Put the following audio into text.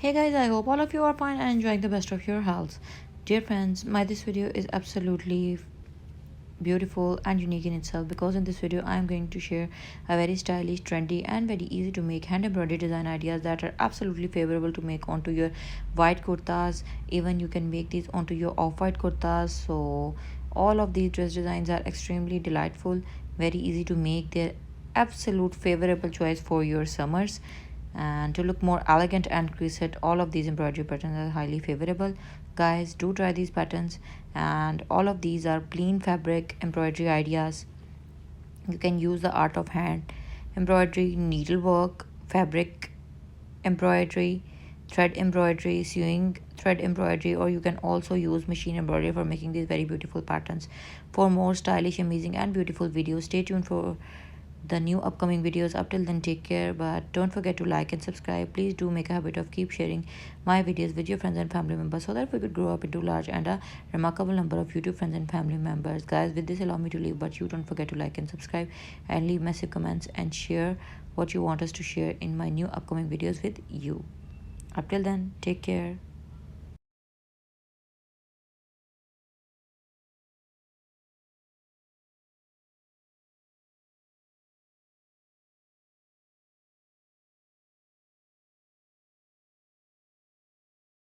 Hey guys, I hope all of you are fine and enjoying the best of your health. Dear friends, this video is absolutely beautiful and unique in itself because in this video I am going to share a very stylish, trendy and very easy to make hand embroidery design ideas that are absolutely favorable to make onto your white kurtas. Even you can make these onto your off-white kurtas. So all of these dress designs are extremely delightful, very easy to make. They're absolute favorable choice for your summers, and to look more elegant and crisp, all of these embroidery patterns are highly favorable. Guys, do try these patterns, and all of these are plain fabric embroidery ideas. You can use the art of hand embroidery, needlework, fabric embroidery, thread embroidery, sewing thread embroidery, or you can also use machine embroidery for making these very beautiful patterns. For more stylish, amazing and beautiful videos, stay tuned for the new upcoming videos. Up till then, take care, but don't forget to like and subscribe. Please do make a habit of keep sharing my videos with your friends and family members so that we could grow up into large and a remarkable number of YouTube friends and family members. Guys, with this allow me to leave, but you don't forget to like and subscribe and leave massive comments and share what you want us to share in my new upcoming videos with you. Up till then, take care.